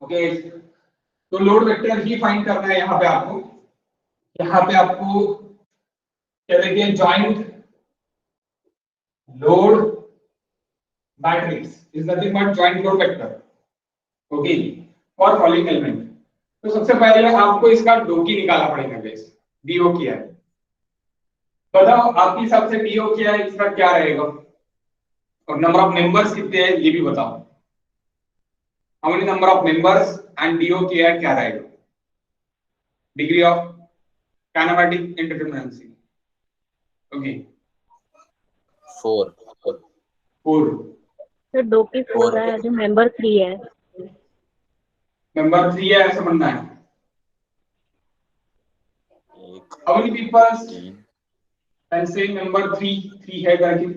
Okay, तो load vector ही find करना है यहाँ पे आपको। यहाँ पे आपको क्या देखिए, joint load matrix is nothing butt joint load vector, okay, for following element. तो सबसे पहले आपको इसका डोकी निकालना पड़ेगा गाइस। डीओ क्या है बताओ, आपके हिसाब से डीओ क्या है, इसका क्या रहेगा, और नंबर ऑफ मेंबर्स कितने हैं ये भी बताओ। How many number of members and D O है, क्या रहेगा, degree of kinematic indeterminacy. Okay, 4 4 तो दो की 4 है, जो मेंबर 3 है। मेंबर 3 है ऐसा बनना है। How many people can say member 3 है करके?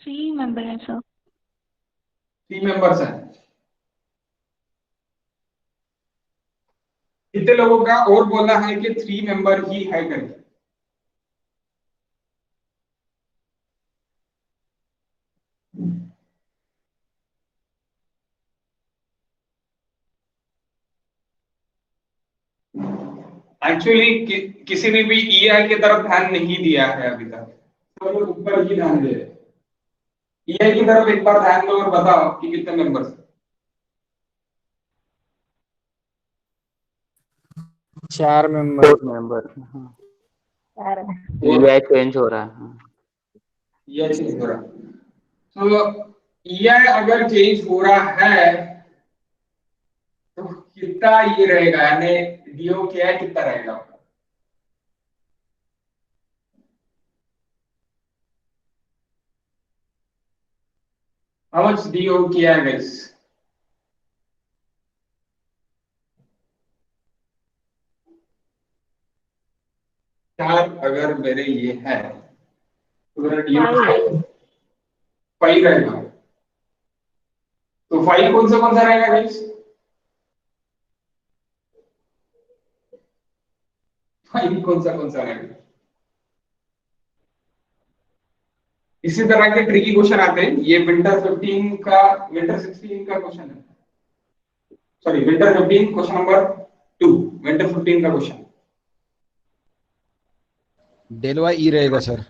3 मेंबर है सर। 3 मेंबर्स हैं। कितने लोगों का और बोलना है कि 3 मेंबर ही है करके? एक्चुअली किसी ने भी ईआई की तरफ ध्यान नहीं दिया है अभी तक, तो लोग ऊपर ही ध्यान दे रहे हैं। ईआई की तरफ एक बार ध्यान दो और बताओ कि कितने मेंबर्स हैं। 4 मेंबर। 4 मेंबर। ये चेंज हो रहा है। ये चेंज हो रहा है, तो ईआई अगर चेंज हो रहा है तो कितना ये रहेगा, यानी डीओ क्या है कितना रहेगा? How much DO किया है guys? चार अगर मेरे ये है तो मेरा DO 5 रहेगा। तो 5 कौन सा रहेगा गाइस? 5 कौन सा रहेगा? इसी तरह के ट्रिकी क्वेश्चन आते हैं। ये विंटर 16 का क्वेश्चन है, sorry winter 15 question number 2, winter 15 का क्वेश्चन। डेल वाई ई रहेगा सर।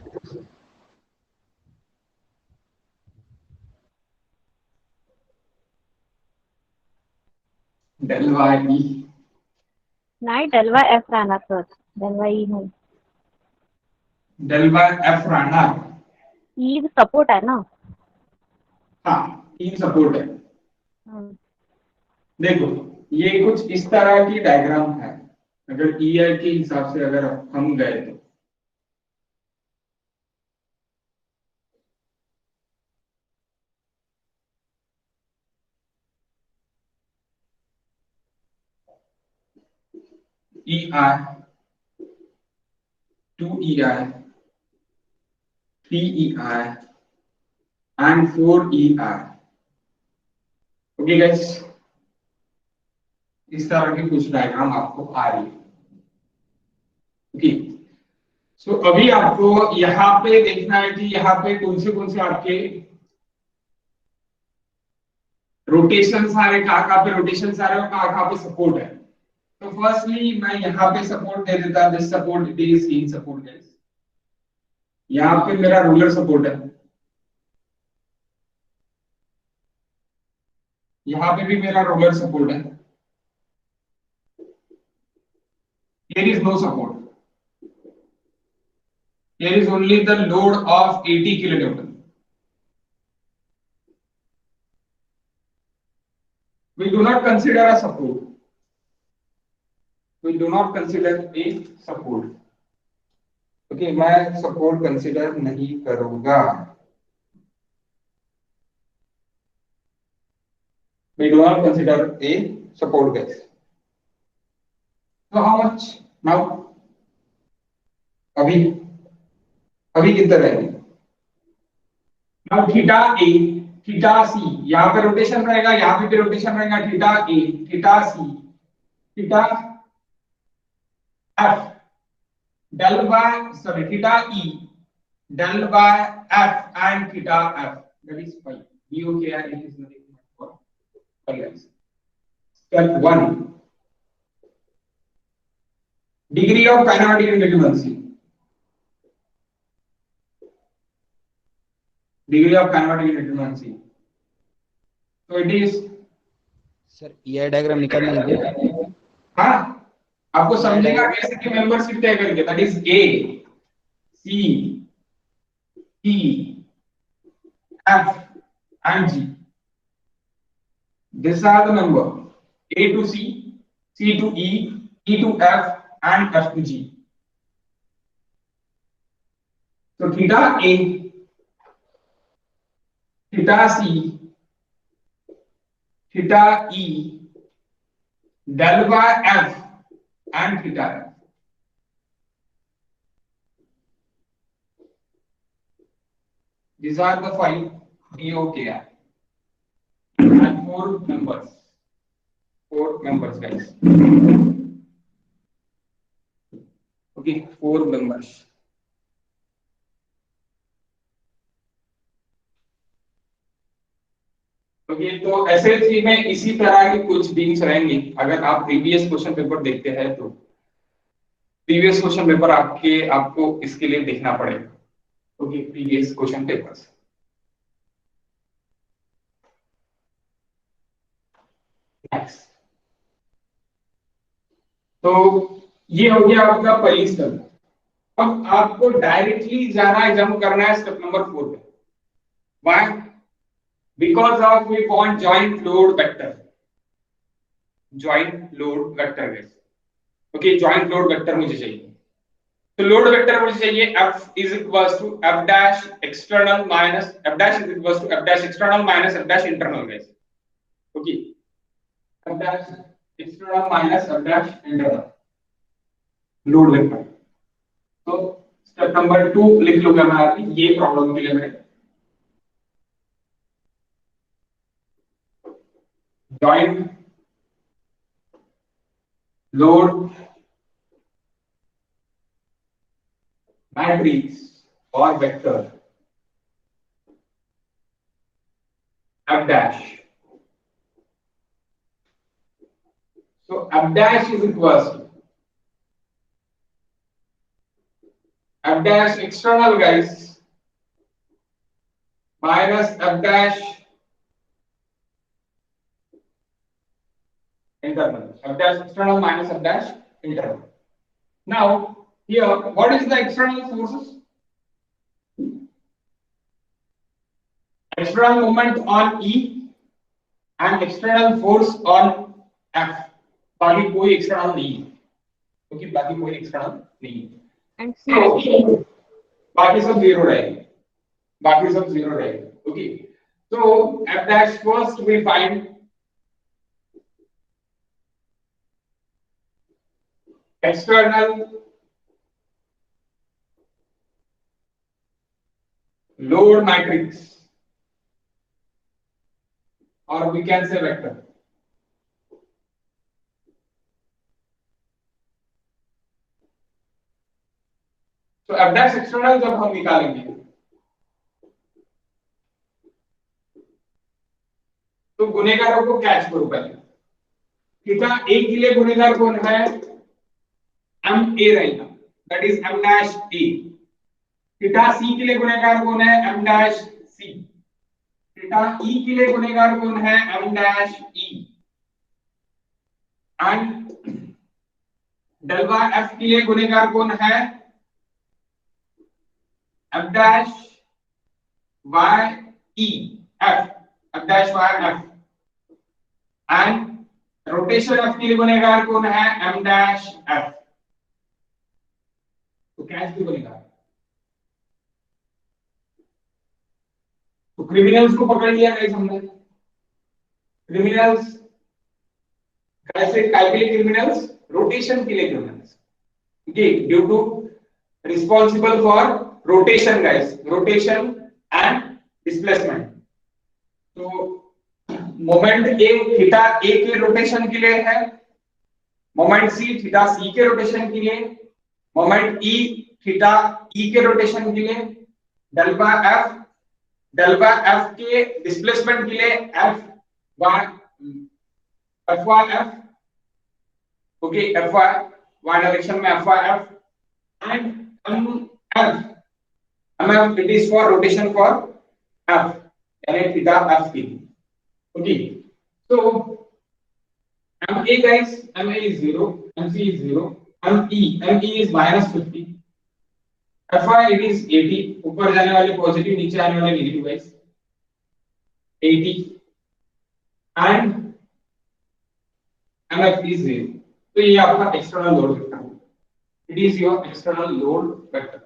डेल वाई ई नहीं, डेल्वा एफ रहना सर, डेल्वा ई नहीं। डेल वाई एफ रहना। ई सपोर्ट है ना। हाँ, ई सपोर्ट है। हम्म। देखो ये कुछ इस तरह की डायग्राम है, अगर ईआई के हिसाब से अगर हम गए तो EI 2EI 3EI and 4EI। Okay guys, इस तरह की कुछ डायग्राम आपको आ रही है। ओके, सो अभी आपको यहाँ पे देखना है कि यहाँ पे कौन से आपके रोटेशन सारे कहाँ पे रोटेशन सारे और कहाँ पे सपोर्ट है। तो फर्स्टली मैं यहाँ पे सपोर्ट दे देता, this support it is in support guys. यहाँ पे मेरा रूलर सपोर्ट है, यहाँ पे भी मेरा रोलर सपोर्ट है। Here is no support. Here is only the load of 80 kilonewton. We do not consider a support. We do not consider a support. Okay, मैं support consider नहीं करूँगा। We do not consider a support guys. So how much now? अभी कितना रहेगा? Now theta A, theta C, यहाँ पे rotation रहेगा, यहाँ पे रोटेशन रहेगा। Theta A, theta C, theta F, del by sorry theta E, del by F and theta F, that is 5। D O है? It is nothing but Step 1. Degree of kinetic indeterminacy. Degree of kinetic indeterminacy. So it is. Sir EI diagram निकालना है क्या? हाँ, आपको समझेगा कैसे कि membership तय करेंगे. That is A, C, E, F and G. These are the number A to C, C to E, E to F and F to G. So theta A, theta C, theta E, del by F and theta F. These are the 5 DOKI and 4 members. 4 members, guys. Okay, 4 members. Okay, तो SSC में इसी तरह की कुछ beams रहेंगी. अगर आप previous question paper देखते हैं तो प्रीवियस क्वेश्चन पेपर आपको इसके लिए देखना पड़ेगा. Okay, previous question papers. Next, तो ये हो गया आपका पहली स्टेप. अब आपको डायरेक्टली जाना है, जंप करना है स्टेप नंबर 4 पे. Why? Because of we want joint load vector. Joint load vector guys. Okay, joint load vector मुझे चाहिए. तो load vector मुझे चाहिए F is equals to F dash external minus F dash is equals to F dash external minus F dash internal guys. Okay. F dash external minus F dash internal. Load vector. तो step number 2 लिख लूंगा मैं ये problem के लिए. मैं joint load matrix or vector F dash. So F dash is equals to F dash external guys minus F dash internal. F dash external minus F dash internal. Now here, what is the external forces? External moment on E and external force on F. बाकी कोई external नहीं है. क्योंकि बाकी कोई external नहीं है. And C. बाकी सब zero रहेगा. बाकी सब zero रहेगा. Okay. So F dash first we find external load matrix, or we can say vector. तो F dash external जब हम निकालेंगे तो गुनेगारों को कैच करो पहले. थीटा A के लिए गुनेगार कौन है? M A रहेगा. That is M dash A. Theta C के लिए गुनेगार कौन है? M dash C. Theta E के लिए गुनेगार कौन है? M dash E. And delta F के लिए गुनेगार कौन है? F dash Y E F. F dash Y F. And rotation F के लिए गुनेगार कौन है? M dash F. तो कैच भी बनेगा. तो क्रिमिनल्स को पकड़ लिया गाइस हमने. क्रिमिनल्स कैसे कैलकुलेट? क्रिमिनल्स रोटेशन के लिए criminals. Okay, due to responsible for rotation guys, rotation and displacement. तो मोमेंट ए थीटा ए के रोटेशन के लिए है, मोमेंट सी थीटा सी के रोटेशन के लिए, मोमेंट ई थीटा ई के रोटेशन के लिए, डेल्टा एफ के डिस्प्लेसमेंट के लिए, F Y FYF, okay, FY, y direction में FYF, and MF, MF it is for rotation for F, यानी theta F की, okay, so MA guys, MA is 0, MC is 0, ME is -50, FY it is 80, ऊपर जाने वाले positive, नीचे आने वाले negative guys, 80, and MF is 0. तो ये आपका एक्सटर्नल लोड वेक्टर है. It is your external load vector.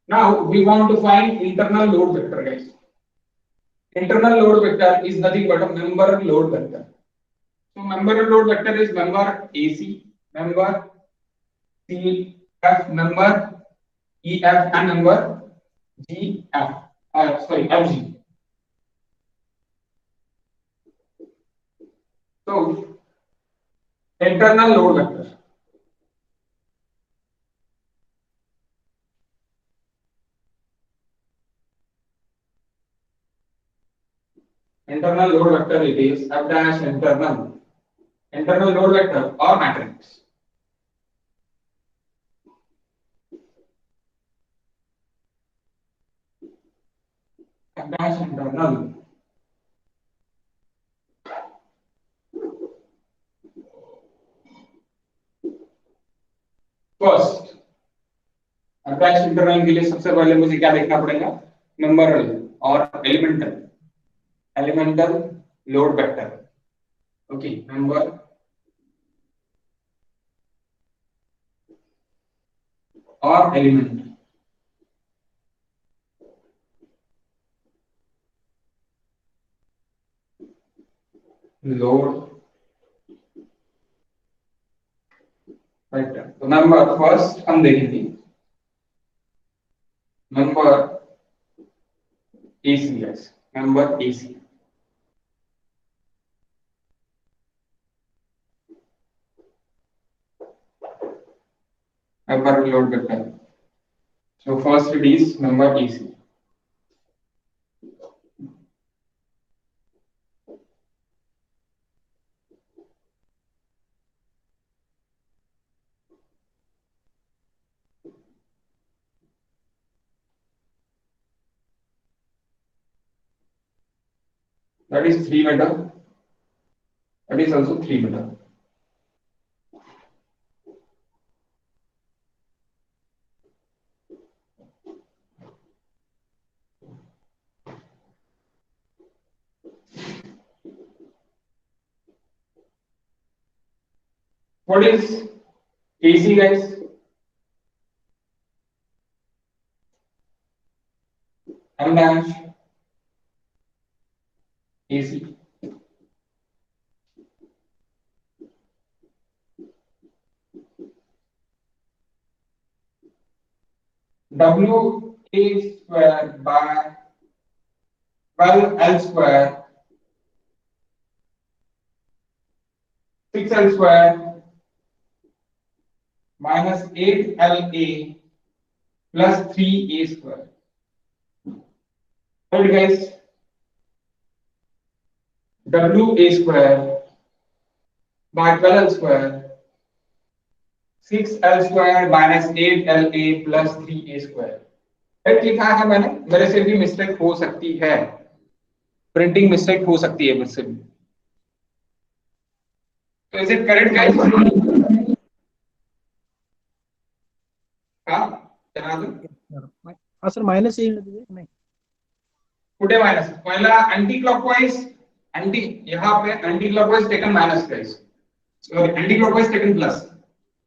Now we want to find internal load vector, guys. Internal load vector is nothing but a member load vector. So member load vector is member AC, member CF, member EF, and member GF. FG. So internal load vector. Internal load vector it is F dash internal load vector or matrix. F dash internal. First attach internal के लिए सबसे पहले मुझे क्या देखना पड़ेगा, मेंबरल और elemental load vector. Okay, member और एलिमेंट लोड वेक्टर. तो नंबर फर्स्ट हम देखेंगे number AC, number AC. Member load vector. So first it is member AC. That is 3 meter. That is also 3 meter. What is AC, guys? M dash AC. W A square by 12L square 6L square minus 8LA plus 3A square. Right, guys? WA square by 12L square 6L square minus 8LA plus 3A square. Right लिखा है मैंने, मेरे से भी mistake हो सकती है, printing mistake हो सकती है मुझसे भी. तो इज इट करेक्ट गाइस? हाँ चला दो. हाँ सर, माइनस यही नहीं कुठे माइनस? पहिला एंटी क्लॉकवाइज, यहाँ पे anti clockwise taken minus guys, anti clockwise taken plus.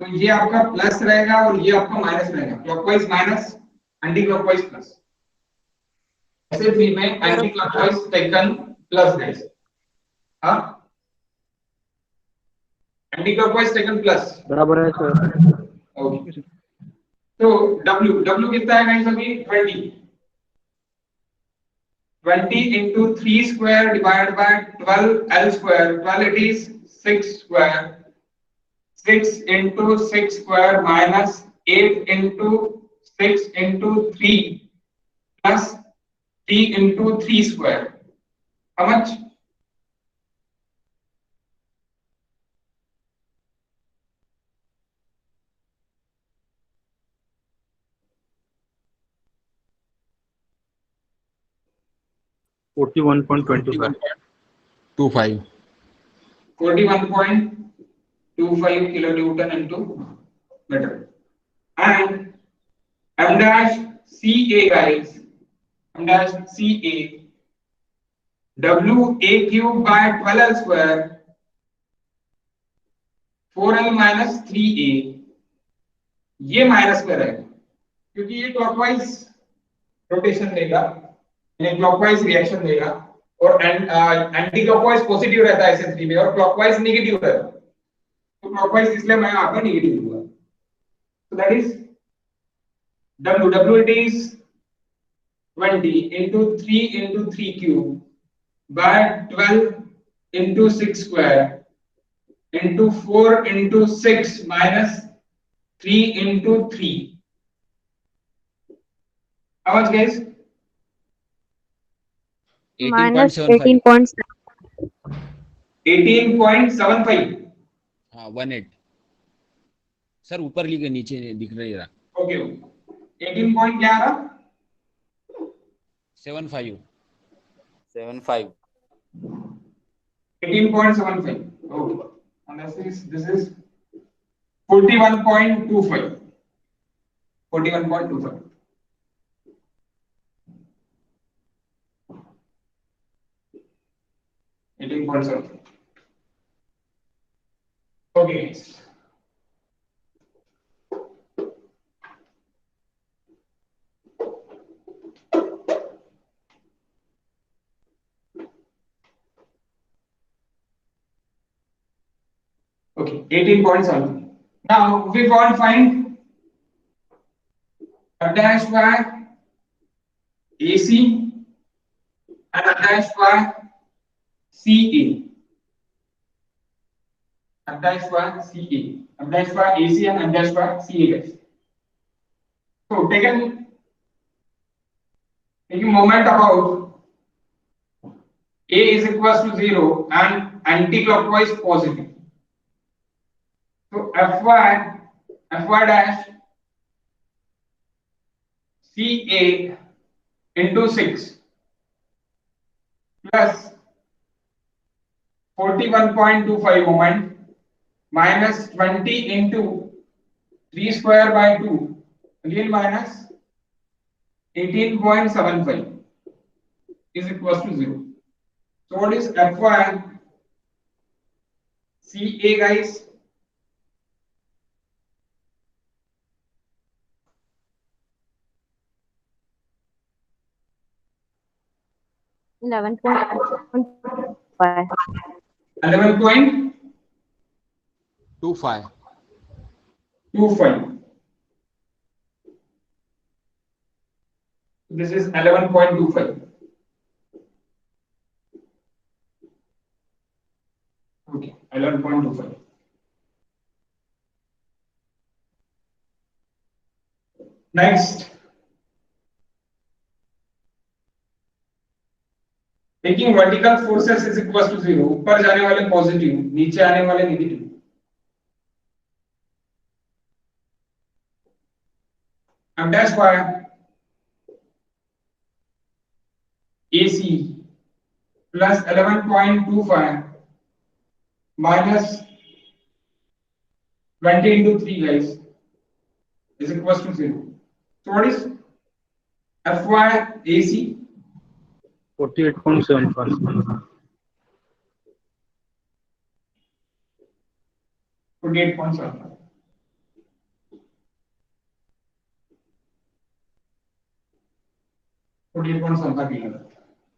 तो ये आपका प्लस रहेगा और ये आपका माइनस रहेगा. Clockwise minus, anti clockwise plus. ऐसे भी में anti clockwise taken plus guys. हाँ, एंटी क्लॉकवाइज टेकन प्लस बराबर है सर. ओके. तो W कितना है गाइस? अभी 20 into 3 square divided by 12L square. 12 it is 6 square. 6 into 6 square minus 8 into 6 into 3 plus 3 into 3 square. How much? 41.25. 25. 41.25 kilonewton into meter. And M dash CA guys, M dash CA, WA cube by 12L square, 4L minus 3A, ये minus में रहेगा क्योंकि ये clockwise rotation देगा, यानी clockwise reaction देगा, और anti clockwise positive रहता है SN3 में और क्लॉकवाइज नेगेटिव रहता है, तो क्लॉकवाइज इसलिए मैं यहाँ पे नेगेटिव दूंगा. So that is W it is 20 into 3 into 3 cube by 12 into 6 square into 4 into 6 minus 3 into 3. How much guys? minus 18.75. 18.75. हाँ 18. सर ऊपर लिखे नीचे दिख रही रहा. ओके 18 पॉइंट क्या आ रहा? 75. 75. 18.75. Okay. And this is 41.25. 41.25. Okay, guys. Okay, 18.7. Now we want find F dash y AC and F dash y CA. F dash y CA. F dash y AC and F dash y CA guys. So taking moment about A is equals to 0 and anti-clockwise positive. So Fy dash CA into 6 plus 41.25 moment minus 20 into 3 square by 2 again minus 18.75 is equals to 0. So what is Fy CA guys? $11.25. 11.25. 25. This is 11.25. Okay, 11.25. Next, taking vertical forces is equals to 0. ऊपर जाने वाले positive, नीचे आने वाले negative. M dash y AC plus 11.25 minus 20 into 3 guys is equals to 0. So what is Fy AC? 48.75. 48.75.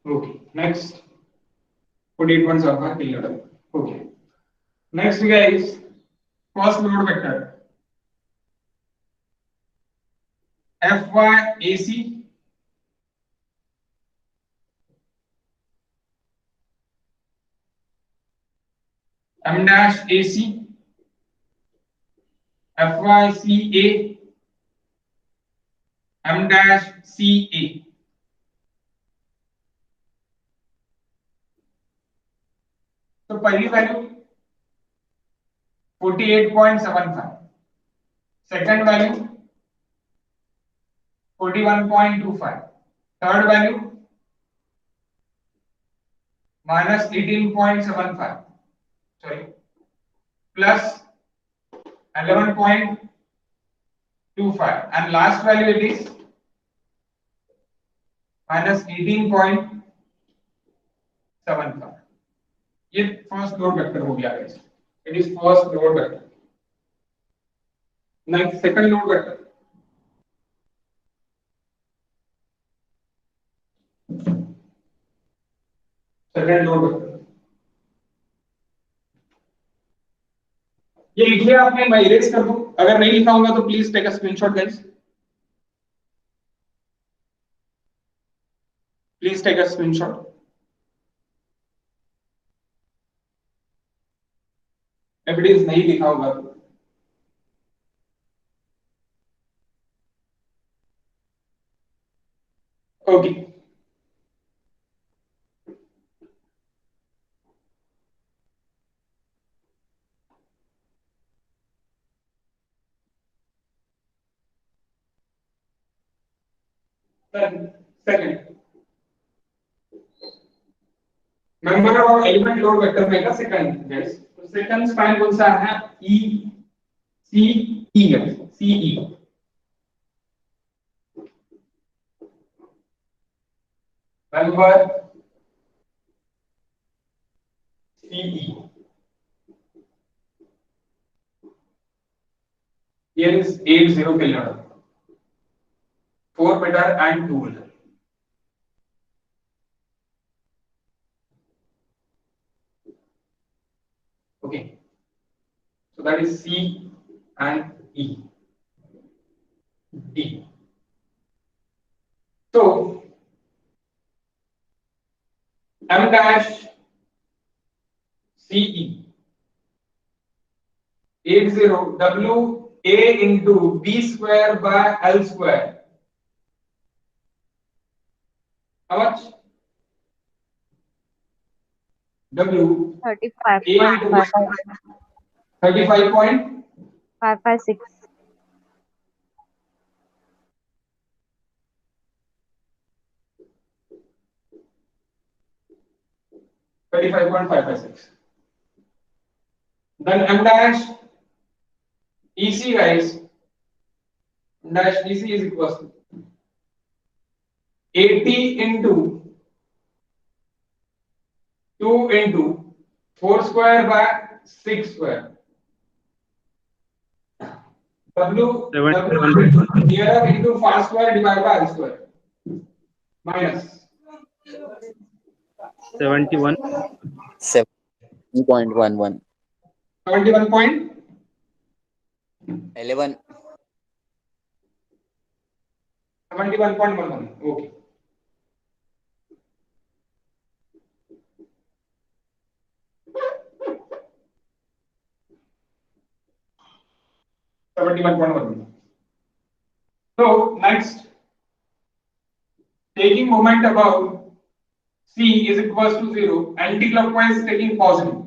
Okay. Next. 48.75 kilogram. Okay. Next guys, first load vector. Fy AC M dash AC Fy CA M dash CA. तो पहली value 48.75, second value 41.25, third value minus 18.75, sorry, plus 11.25, and last value it is minus 18.75. ये first load vector हो गया guys, it is first load vector. Next second load vector. Second load vector ये लिख लिया आपने, मैं इरेज कर दूं, अगर नहीं लिखा होगा तो please take a screenshot guys, please take a screenshot. if it is नहीं लिखा होगा तो okay. Second member of element load vector में का सेकंड गाइस, तो सेकंड स्पैन कौन सा है? ई सी ई है, C E. Member C E, here is 80 kilo, 4 meter and 2 wheeler. Okay, so that is C and E. D. So M dash CE 80 W A into B square by L square. How much? W 35.556. 35.556. 35.556. Then M dash EC guys, M dash EC is equals to 80 into 2 into 4 square by 6 square. W here into far square divided by R square minus 71. 7.11. 71 point 11. 71.11. Okay. So next, taking moment about C is equals to 0, anti-clockwise taking positive.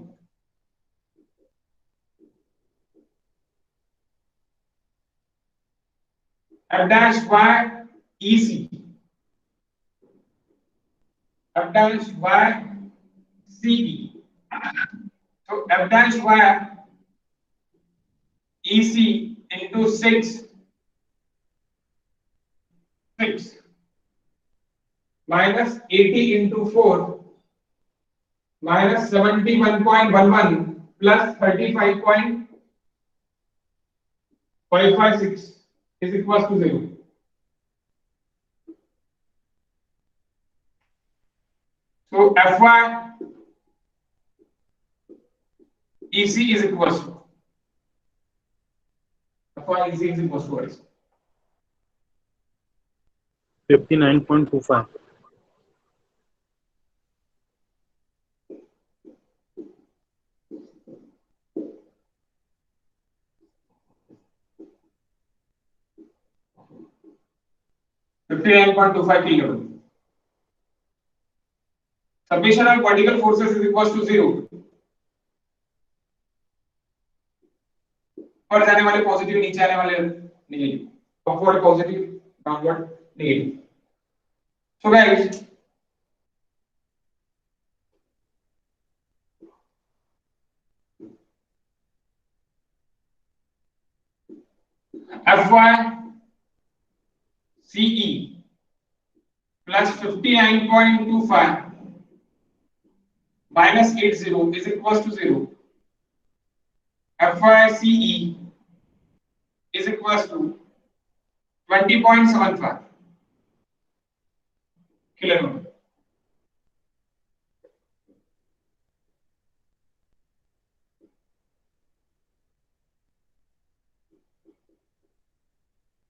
F dash y EC, F dash y CE. So F dash y EC into 6 minus 80 into 4 minus 71.11 plus 35.556 is equals to 0. So Fy EC is equals to Fy EC is equals to what is 59.25. kilo. Summation of vertical forces is equals to 0. ऊपर जाने वाले positive, नीचे आने वाले negative, upward positive, downward negative. So guys, FY CE plus 59.25 minus 80 is equals to 0. FY CE is equals to 20.75 kilonewton.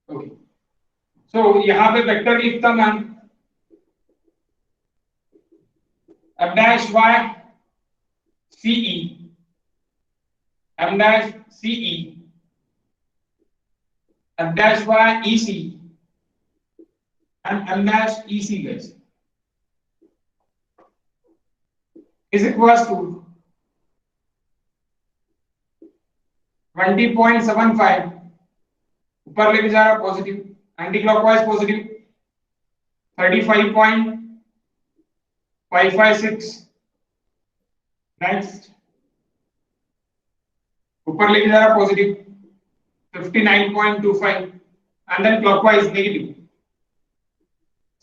Okay, सो यहाँ पे vector लिखता मैं m dash y CE m dash CE m dash y EC and m dash EC guys is equals to 20.75 ऊपर लेके जा रहा positive, anti clockwise positive 35.556 next ऊपर लेके जा रहा positive 59.25 and then clockwise negative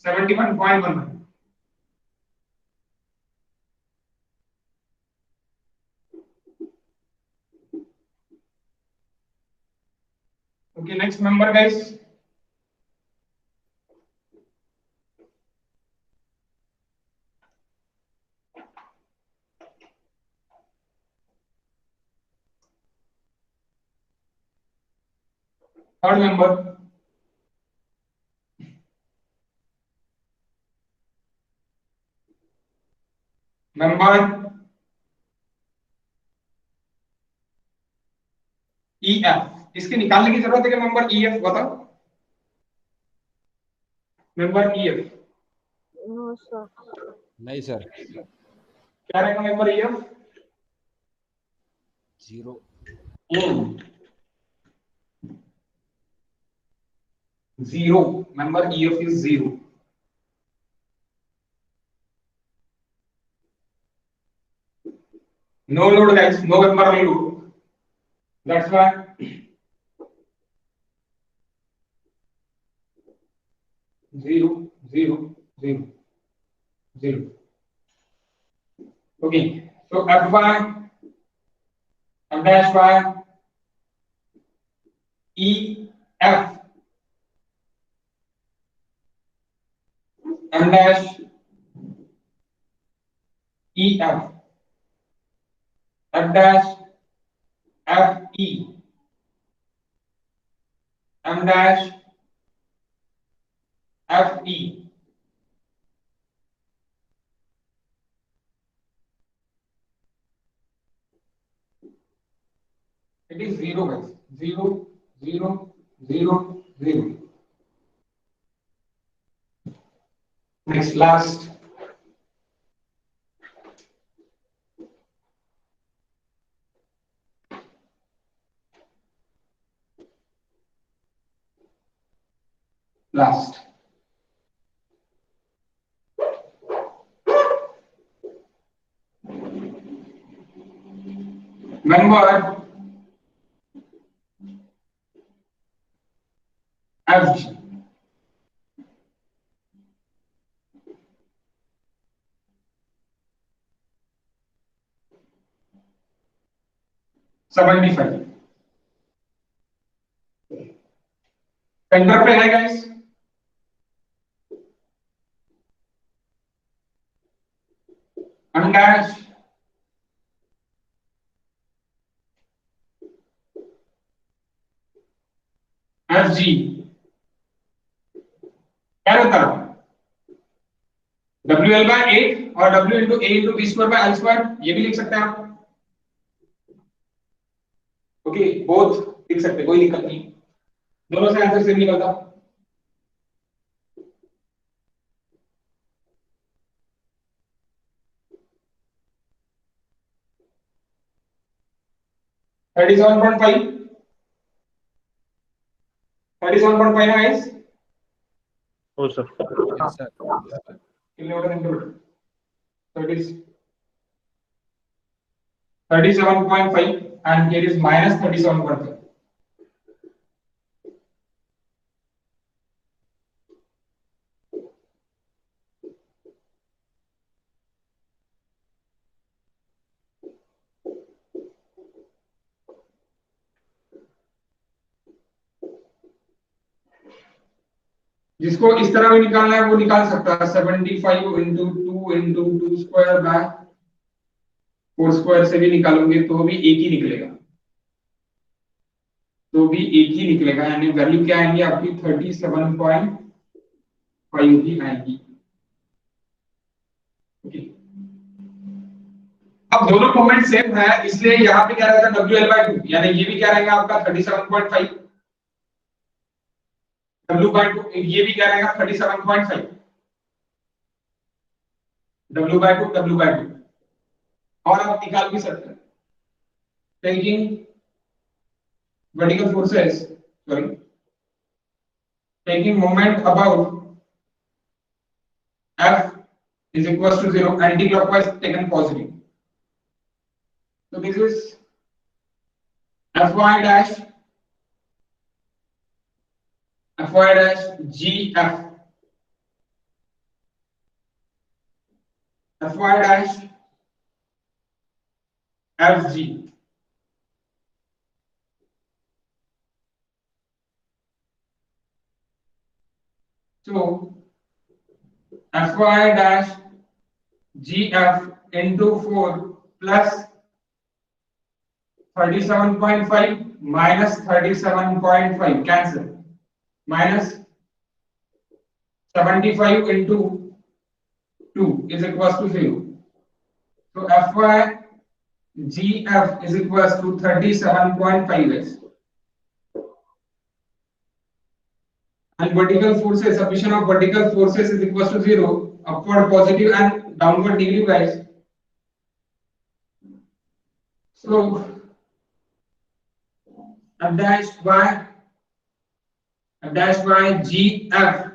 71.11. Okay, next member guys. Third member. Member EF. इसके निकालने की जरूरत है कि मेंबर EF बताओ, मेंबर EF No, sir. नहीं सर, क्या रहेगा member EF? 0. Zero. Member EF is 0. No load guys, no member load. That's why zero, zero, zero, zero. Okay, so FY, M dash Y, EF, M dash EF, F dash FE, M dash FE. It is 0 guys. 0, 0, 0, 0. Next, last. Last. Member FG. $75. Centre पे है guys, M dash FG क्या रहता है WL by 8 और W into A into B square by L square, ये भी लिख सकते हैं आप. ओके, बोथ लिख सकते हैं, कोई दिक्कत नहीं, दोनों से आंसर सेम निकलता. $37.5 ना गाइस. हो sir. Yes, sir. Kilometre into 37.5 and here is minus 37.5. जिसको इस तरह भी निकालना है वो निकाल सकता है, 75 into 2 into 2 square by 4 square से भी निकालोगे तो भी एक ही निकलेगा, तो भी एक ही निकलेगा, यानी वैल्यू क्या आएंगी आपकी 37.5 ही आएंगी। ओके, अब दोनों मोमेंट सेम है इसलिए यहाँ पे क्या रहेगा WL/2, यानी ये भी क्या रहेगा आपका 37.5, W/2 ये भी क्या रहेगा 37.5, W/2 और आप निकाल भी सकते हैं taking vertical forces, sorry, taking moment about F is equals to 0, anti-clockwise taken positive. So this is Fy dash GF, Fy dash FG. So Fy dash GF into 4 plus 37.5 minus 37.5 cancel, minus 75 into 2 is equals to 0. So Fy GF is equals to 37.5s. And vertical forces, summation of vertical forces is equals to 0, upward positive and downward negative, guys. So F dash by GF,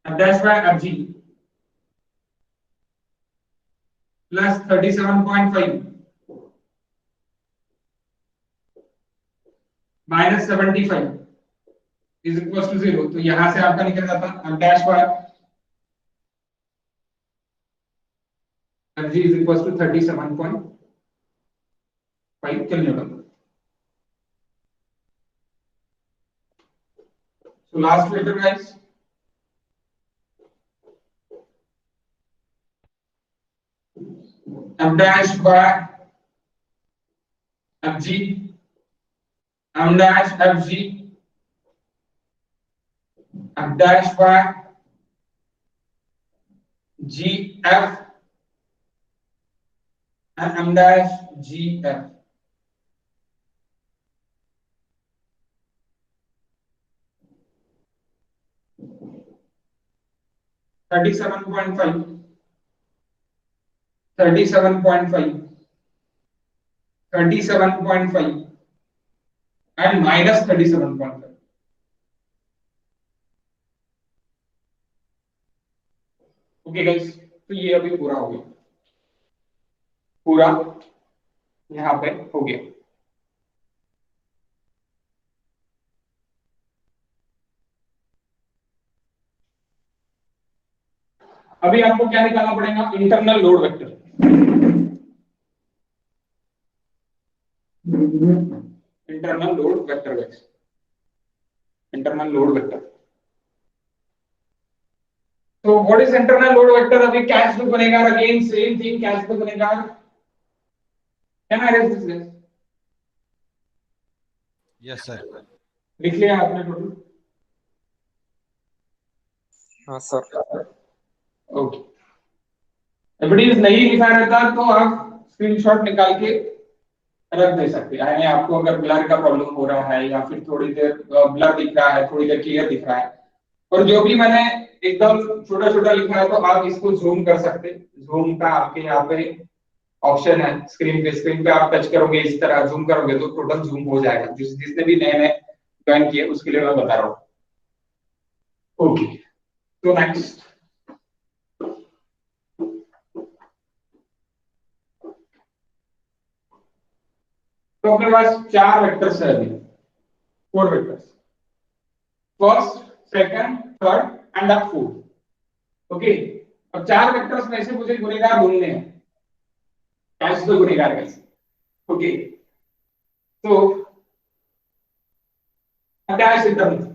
F dash by FG plus 37.5 minus 75 is equals to 0. तो यहां से आपका निकल जाता F dash by FG is equals to 37.5 kilonewton. So last letter, guys. F dash by FG, M dash FG, F dash by GF and M dash GF. Thirty-seven point five and minus 37.5. Okay guys, तो ये अभी पूरा हो गया, पूरा यहाँ पे हो गया। अभी आपको क्या निकालना पड़ेगा, internal load vector. Internal load vector, guys, internal load vector. तो what is internal load vector? अभी कैश फ्लो बनेगा, again same thing, cash flow बनेगा। Can I raise this? Yes sir. लिख लिया आपने टोटल? हाँ सर। ओके, एवरीबॉडी नहीं लिखा रहता तो आप स्क्रीनशॉट निकाल के रख दे सकते हैं, यानी आपको अगर ब्लर का प्रॉब्लम हो रहा है या फिर थोड़ी देर ब्लर दिख रहा है, थोड़ी देर क्लियर दिख रहा है, और जो भी मैंने एकदम छोटा छोटा लिखा है तो आप इसको जूम कर सकते हैं। जूम का आपके यहाँ पे ऑप्शन है स्क्रीन पे आप टच करोगे, इस तरह जूम करोगे तो टोटल जूम हो जाएगा। जिसने भी नए नए ज्वाइन किए उसके लिए मैं बता रहा हूँ। ओके, तो नेक्स्ट तो अपने पास 4 वेक्टर्स है अभी, 4 vectors, first, second, third and अब फोर्थ। ओके, अब 4 वेक्टर्स में से मुझे गुनेगार ढूंढने हैं, कैसे तो गुनेगार कैसे। ओके, तो dash एकदम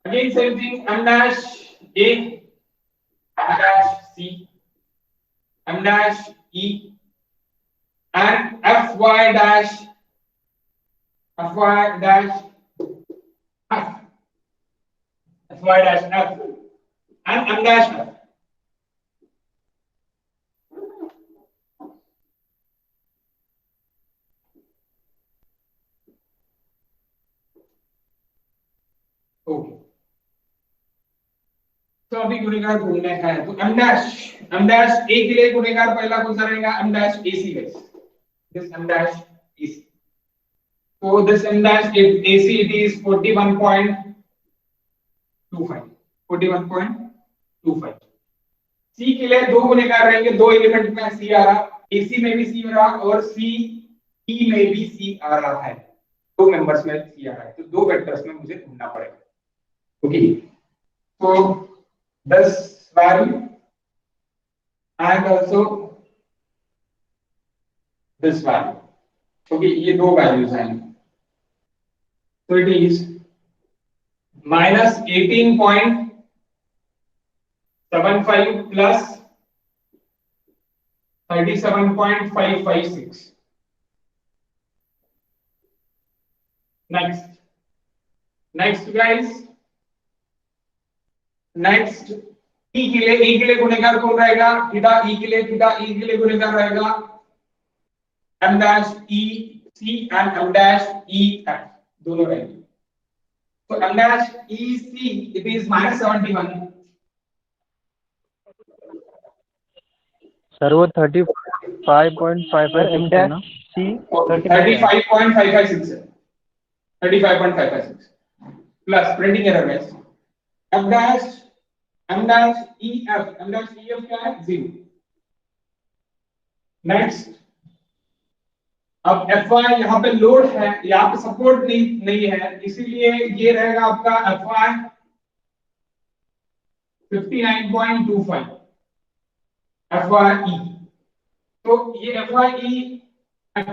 again same thing m dash a, m dash c, m dash e, and fy dash f, fy dash f, and m dash f. Okay, तो अभी गुणेगार ढूंढने हैं तो m dash a के लिए गुणेगार पहला कौन सा रहेगा m dash ac guys, this m dash ac, so this m dash ac it is 41.25 c के लिए दो गुणेगार रहेंगे, दो एलिमेंट में c आ रहा, ac में भी c आ रहा और c e में भी c आ रहा है, दो मेंबर्स में c आ रहा है, तो दो वेक्टर्स में मुझे ढूंढना पड़ेगा। Okay, so this value and also this value, okay, ये दो वैल्यूज हैं, so it is minus 18.75 plus 37.556. Next guys, next e के लिए गुणेगार कौन रहेगा, थीटा e के लिए गुणेगार रहेगा m dash e c and m dash e f, दोनों रहेंगे, तो m dash e c it is minus 71, sir वो 35.55 m dash c 35.556 है, 35.556 प्लस प्रिंटिंग एरर है m dash ef क्या है 0। नेक्स्ट, अब fy यहाँ पे लोड है, यहाँ पे सपोर्ट नहीं है, इसीलिए ये रहेगा आपका fy 59.25 fye, तो ये fye f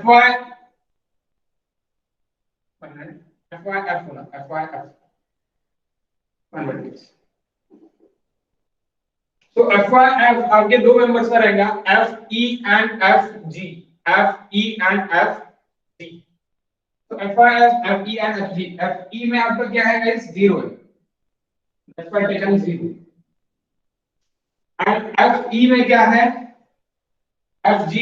तो FYF आपके दो मेंबर्स का रहेगा FE एंड FG, तो FYF FE and FG, FE में आपका क्या है गाइस 0 है, that's why taken 0, and FE में क्या है, FG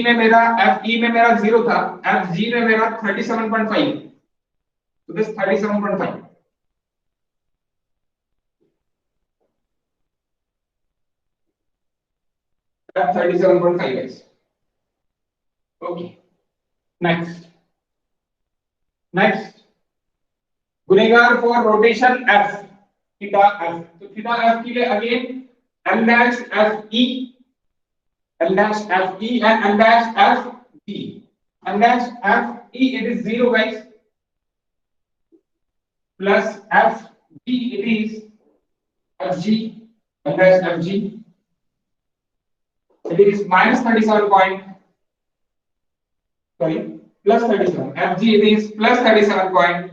में मेरा FE में मेरा 0 था, FG में मेरा 37.5, तो this 37.5, F 37.5 guys. Okay. Next. गुणेगार for rotation F, theta F. तो theta F के लिए again m dash Fe and m dash Fg. M dash Fe it is 0 guys. Plus Fg it is Fg, m dash Fg. It is minus 37 point, sorry, plus 37. Fg it is plus 37.5.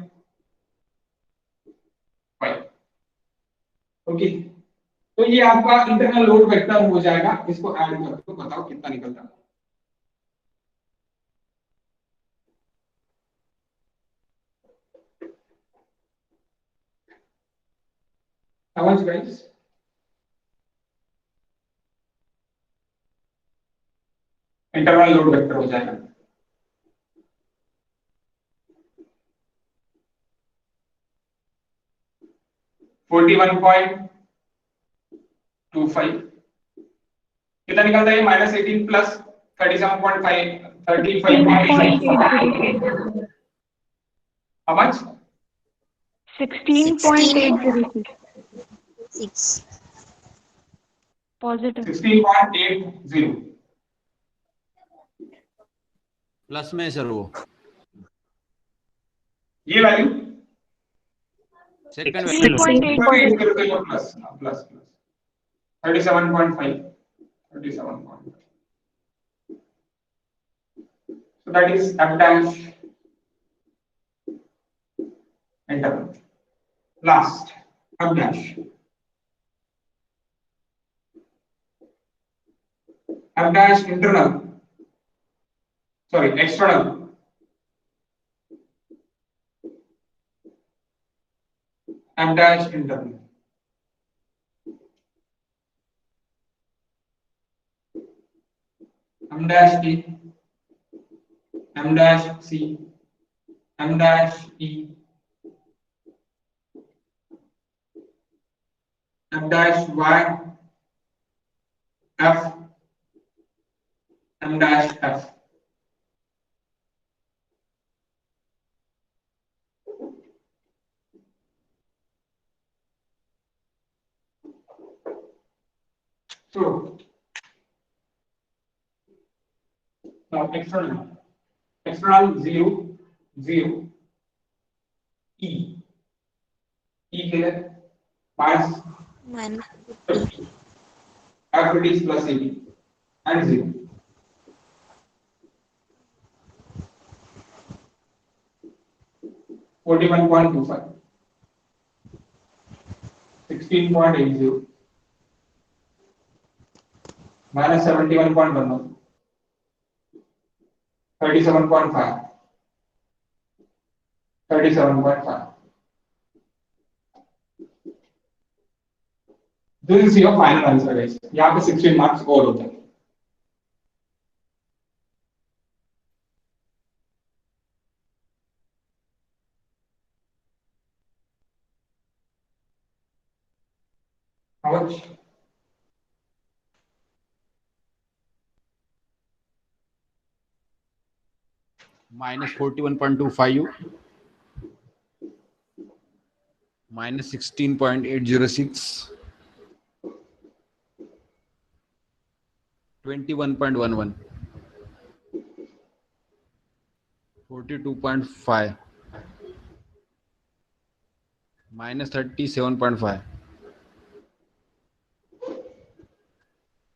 Okay, तो ये आपका internal load vector हो जाएगा, इसको add कर दो, बताओ कितना निकलता है। समझ गाइस, इंटरनल लोड वेक्टर हो जाएगा। $41.25 कितना निकलता है, minus 18 plus 37.5 35.5, how much 16.806 positive 16.80 plus में सर वो ये value second 3.8. Plus plus 37.5. 37.5. So that is F dash internal. Last, F dash. F dash internal. Sorry, external. F dash internal. M dash E. M dash C. M dash E. M dash Y. F. M dash F. So now external 0 0 E here minus minus 50. F it is plus 80 and 0. $41.25, 16.80, minus 71.11, 37.5, 37.5. This is your final answer, guys. यहाँ पे 16 marks और होता है. How much? minus 41.25, minus 16.806, 21.11, 42.5, minus 37.5.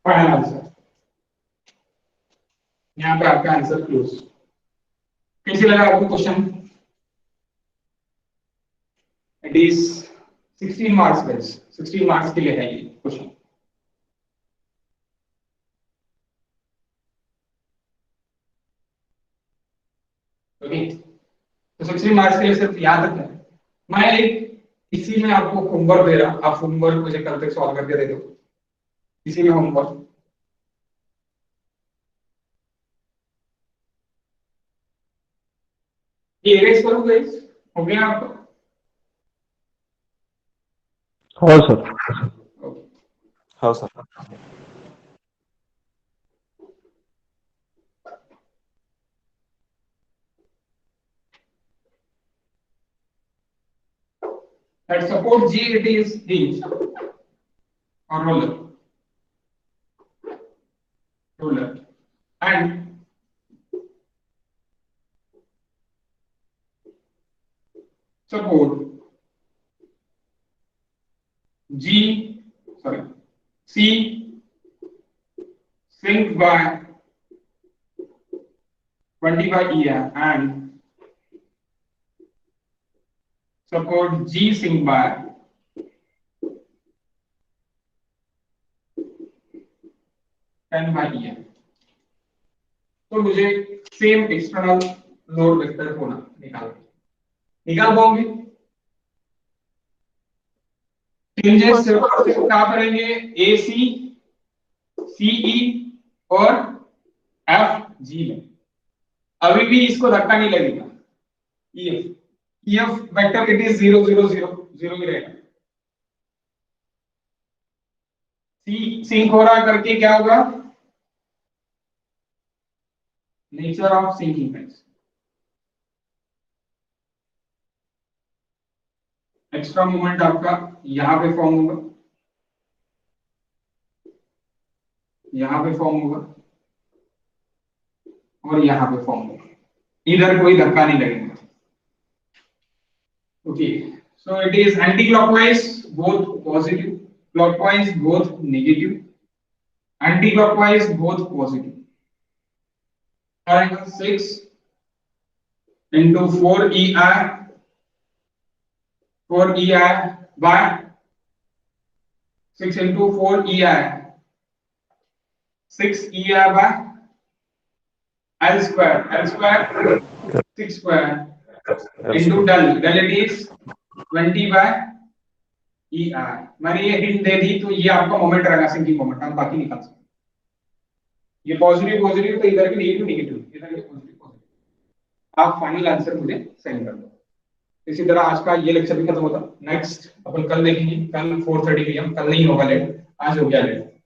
Final answer. यहाँ पे आपका answer close. कैसे लगा आपको question? It is 16 marks, guys. 16 marks के लिए है ये क्वेश्चन. ओके, तो 16 मार्क्स के लिए सिर्फ याद रखना है. मैं एक इसी में आपको होमवर्क दे रहा, आप होमवर्क मुझे कल तक सॉल्व करके दे दो. इसी में होमवर्क. ये इरेज करो गाइस. हो गया आपको? हो सर. ओके. हाँ sir. Let's suppose G it is hinge or roller, and suppose C sink by 25 EM and suppose G sink by 10 by EM. तो मुझे सेम एक्सटर्नल लोड वेक्टर होना निकाल पाओगे? चेंजेस क्या करेंगे? AC, CE और FG में. अभी भी इसको धक्का नहीं लगेगा. EF वेक्टर इट इज 0 0 0 0 ही रहेगा. C सिंक हो रहा करके क्या होगा? Nature of sinking guys. Extra movement आपका यहां पे फॉर्म होगा, यहां पे फॉर्म होगा और यहां पे फॉर्म होगा. इधर कोई धक्का नहीं लगेगा. Okay, So it is anti-clockwise both positive, clockwise both negative, anti-clockwise both positive. Triangle 6 into 4EI by 6 into 4EI 6EI by L square 6 square into del it is 20 by EI. मैंने ये hint दे दी तो ये आपका moment रहेगा, sinking moment, हम बाकी निकाल सकते हैं। ये पॉजिटिव पॉजिटिव तो इधर के नेगेटिव नेगेटिव, इधर के पॉजिटिव पॉजिटिव। आप फाइनल आंसर मुझे सेंड कर दो। इसी तरह आज का ये लेक्चर भी खत्म होता। नेक्स्ट अपन कल देखेंगे, कल 4:30 PM, कल नहीं होगा लेट, आज हो गया लेट,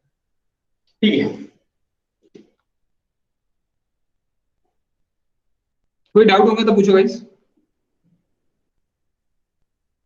ठीक है। कोई डाउट होगा तो पूछो गाइस।